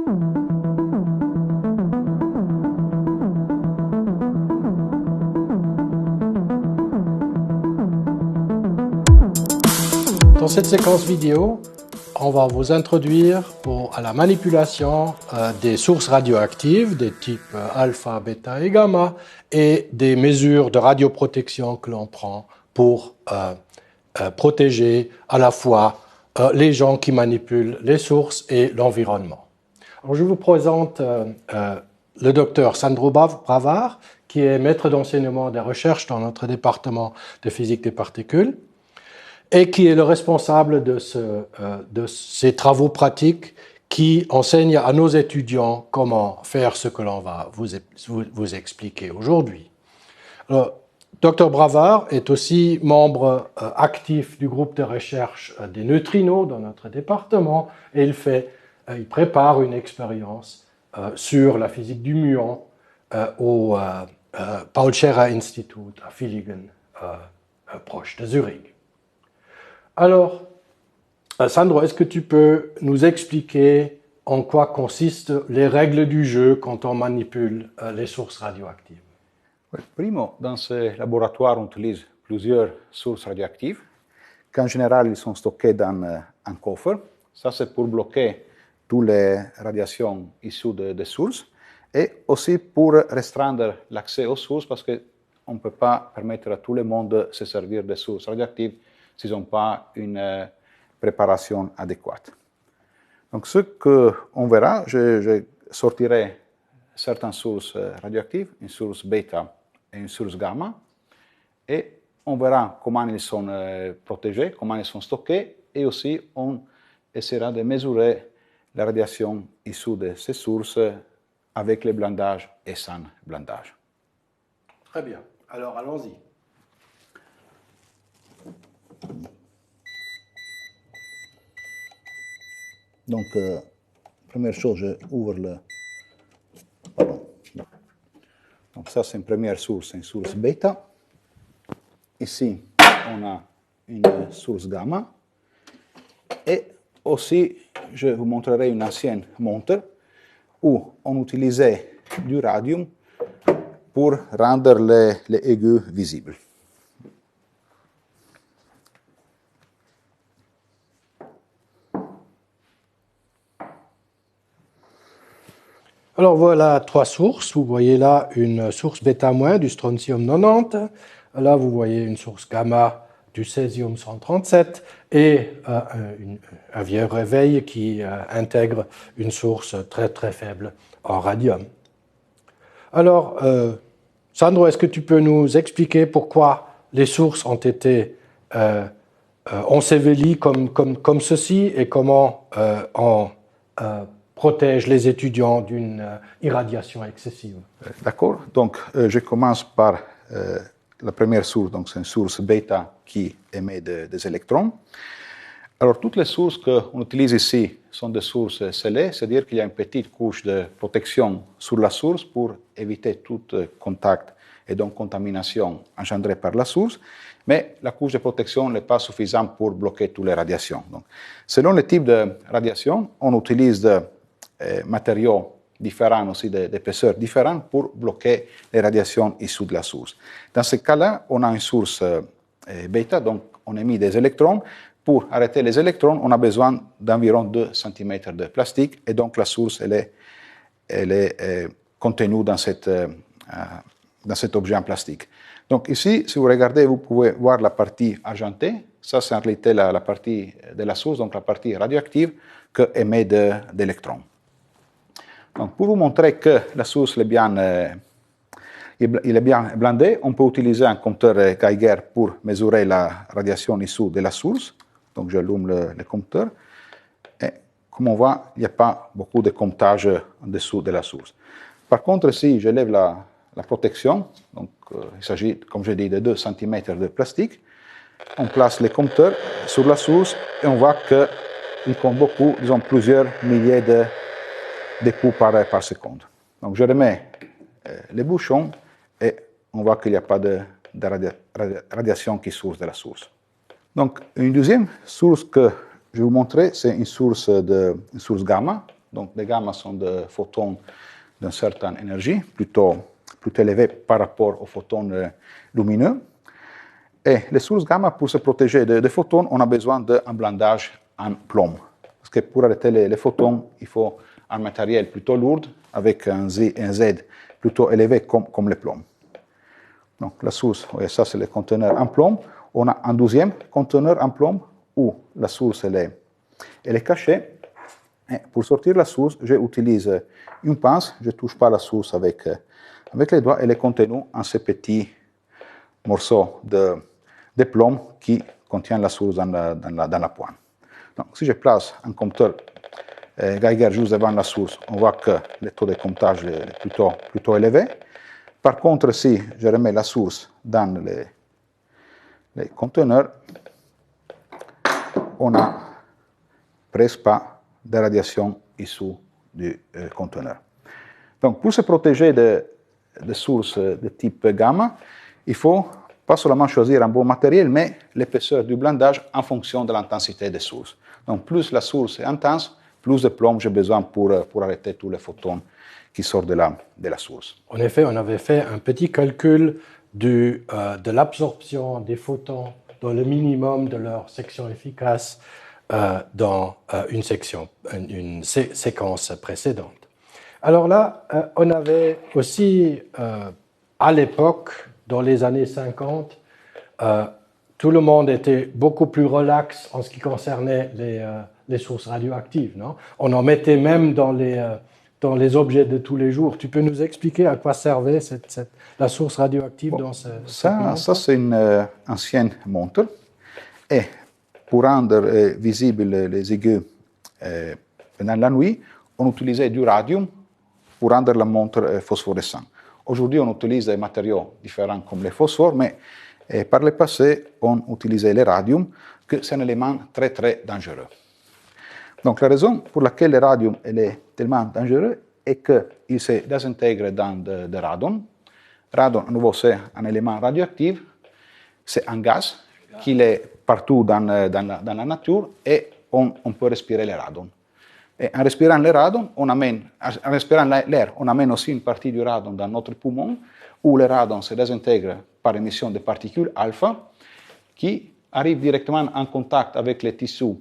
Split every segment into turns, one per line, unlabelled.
Dans cette séquence vidéo, on va vous introduire à la manipulation des sources radioactives des types alpha, bêta et gamma et des mesures de radioprotection que l'on prend pour protéger à la fois les gens qui manipulent les sources et l'environnement. Alors, je vous présente le docteur Sandro Bravard, qui est maître d'enseignement des recherches dans notre département de physique des particules et qui est le responsable de ces travaux pratiques qui enseignent à nos étudiants comment faire ce que l'on va vous expliquer aujourd'hui. Dr Bravard est aussi membre actif du groupe de recherche des neutrinos dans notre département et il prépare une expérience sur la physique du muon au Paul Scherrer Institute à Villingen, proche de Zurich. Alors, Sandro, est-ce que tu peux nous expliquer en quoi consistent les règles du jeu quand on manipule les sources radioactives?
Oui. Primo, dans ce laboratoire, on utilise plusieurs sources radioactives, qu'en général, ils sont stockées dans un coffre. Ça, c'est pour bloquer toutes les radiations issues des sources et aussi pour restreindre l'accès aux sources parce qu'on ne peut pas permettre à tout le monde de se servir des sources radioactives s'ils n'ont pas une préparation adéquate. Donc, ce qu'on verra, je sortirai certaines sources radioactives, une source bêta et une source gamma, et on verra comment ils sont protégés, comment ils sont stockés, et aussi on essaiera de mesurer la radiation issue de ces sources avec le blindage et sans blindage.
Très bien. Alors, allons-y.
Donc, première chose, je ouvre le... Pardon. Donc, ça, c'est une première source, une source bêta. Ici, on a une source gamma. Et aussi, je vous montrerai une ancienne montre où on utilisait du radium pour rendre les aigus visibles.
Alors voilà trois sources. Vous voyez là une source bêta- du strontium 90. Là, vous voyez une source gamma du césium 137 et un vieux réveil qui intègre une source très très faible en radium. Alors, Sandro, est-ce que tu peux nous expliquer pourquoi les sources ont été ensevelies comme ceci et comment on protège les étudiants d'une irradiation excessive?
D'accord. Donc, je commence par la première source. Donc, c'est une source bêta qui émet des électrons. Alors, toutes les sources qu'on utilise ici sont des sources scellées, c'est-à-dire qu'il y a une petite couche de protection sur la source pour éviter tout contact et donc contamination engendrée par la source. Mais la couche de protection n'est pas suffisante pour bloquer toutes les radiations. Donc, selon le type de radiation, on utilise des matériaux différents, aussi d'épaisseurs différentes pour bloquer les radiations issues de la source. Dans ce cas-là, on a une source bêta, donc on émet des électrons. Pour arrêter les électrons, on a besoin d'environ 2 cm de plastique et donc la source elle est contenue dans cet objet en plastique. Donc ici, si vous regardez, vous pouvez voir la partie argentée. Ça, c'est en réalité la partie de la source, donc la partie radioactive qui émet d'électrons. Donc, pour vous montrer que la source est bien blindée, on peut utiliser un compteur Geiger pour mesurer la radiation issue de la source. Donc, j'allume le compteur. Et comme on voit, il n'y a pas beaucoup de comptage en dessous de la source. Par contre, si je lève la protection, donc il s'agit, comme je dis, de 2 cm de plastique, on place le compteur sur la source et on voit qu'il compte beaucoup, disons plusieurs milliers de coups par seconde. Donc je remets les bouchons et on voit qu'il n'y a pas de radiation qui sort de la source. Donc une deuxième source que je vais vous montrer, c'est une source gamma. Donc, les gamma sont des photons d'une certaine énergie, plutôt élevée par rapport aux photons lumineux. Et les sources gamma, pour se protéger des photons, on a besoin d'un blindage en plomb. Parce que pour arrêter les photons, il faut un matériel plutôt lourd, avec un Z plutôt élevé comme le plomb. Donc la source, ça c'est le conteneur en plomb. On a un deuxième conteneur en plomb où la source elle est cachée. Et pour sortir la source, j'utilise une pince, je ne touche pas la source avec les doigts, elle est contenue en ces petits morceaux de plomb qui contiennent la source dans la pointe. Donc si je place un compteur Geiger juste devant la source, on voit que le taux de comptage est plutôt élevé. Par contre, si je remets la source dans les conteneurs, on n'a presque pas de radiation issue du conteneur. Donc, pour se protéger des sources de type gamma, il faut pas seulement choisir un bon matériel, mais l'épaisseur du blindage en fonction de l'intensité des sources. Donc, plus la source est intense, plus de plomb j'ai besoin pour arrêter tous les photons qui sortent de la source.
En effet, on avait fait un petit calcul de l'absorption des photons dans le minimum de leur section efficace dans une séquence précédente. Alors là, on avait aussi, à l'époque, dans les années 50, tout le monde était beaucoup plus relax en ce qui concernait les sources radioactives. Non? On en mettait même dans les objets de tous les jours. Tu peux nous expliquer à quoi servait la source radioactive dans cette montre?
Ça, c'est une ancienne montre. Et pour rendre visibles les aiguilles pendant la nuit, on utilisait du radium pour rendre la montre phosphorescente. Aujourd'hui, on utilise des matériaux différents comme le phosphore, mais par le passé, on utilisait le radium, que c'est un élément très, très dangereux. Donc, la raison pour laquelle le radium est tellement dangereux est qu'il se désintègre dans le radon. Radon, à nouveau, c'est un élément radioactif, c'est un gaz qui est partout dans la nature et on peut respirer le radon. Et en respirant le radon, en respirant l'air, on amène aussi une partie du radon dans notre poumon, où le radon se désintègre par émission de particules alpha qui arrivent directement en contact avec les tissus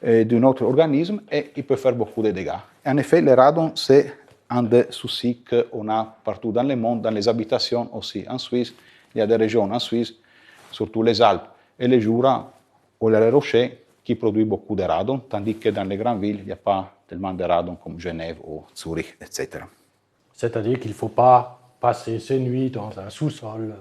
de notre organisme et il peut faire beaucoup de dégâts. Et en effet, le radon, c'est un des soucis qu'on a partout dans le monde, dans les habitations aussi en Suisse. Il y a des régions en Suisse, surtout les Alpes et les Jura, ou les rochers, qui produisent beaucoup de radon, tandis que dans les grandes villes, il n'y a pas tellement de radon comme Genève ou Zurich, etc.
C'est-à-dire qu'il ne faut pas passer ses nuits dans un sous-sol.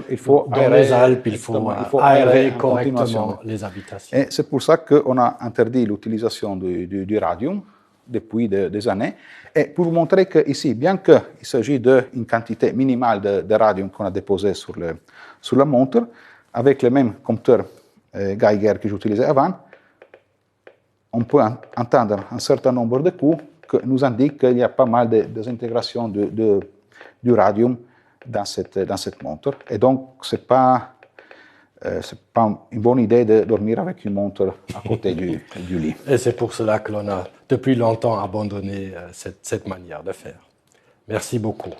Il faut
dans les Alpes, il faut aérer correctement les habitations.
Et c'est pour ça qu'on a interdit l'utilisation du radium depuis des années. Et pour vous montrer qu'ici, bien qu'il s'agit d'une quantité minimale de radium qu'on a déposé sur la montre, avec le même compteur Geiger que j'utilisais avant, on peut entendre un certain nombre de coups qui nous indiquent qu'il y a pas mal de désintégration du radium dans cette montre. Et donc, ce n'est pas une bonne idée de dormir avec une montre à côté du lit.
Et c'est pour cela que l'on a depuis longtemps abandonné cette manière de faire. Merci beaucoup.